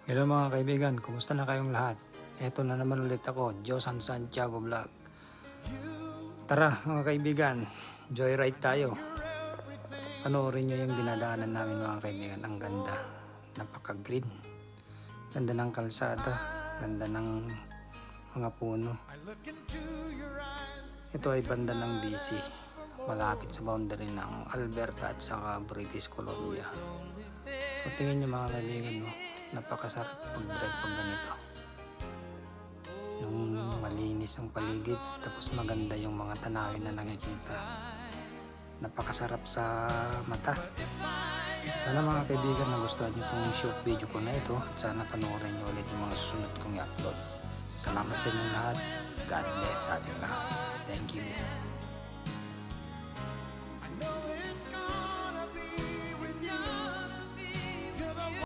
Hello mga kaibigan, kumusta na kayong lahat? Eto na naman ulit ako, Josan Santiago Vlog. Tara mga kaibigan, joyride tayo. Panoorin nyo yung dinadaanan namin mga kaibigan. Ang ganda, napaka-green. Ganda ng kalsada, ganda ng mga puno. Ito ay banda ng BC, malapit sa boundary ng Alberta at saka British Columbia. So tingin nyo mga kaibigan, no? Napakasarap mag-drive pag ganito. Yung malinis ang paligid, tapos maganda yung mga tanawin na nakikita. Napakasarap sa mata. Sana mga kaibigan nagustuhan nyo itong short video ko na ito at sana panoorin nyo ulit yung mga susunod kong i-upload. Salamat sa inyong lahat. God bless sa ating lahat. Thank you.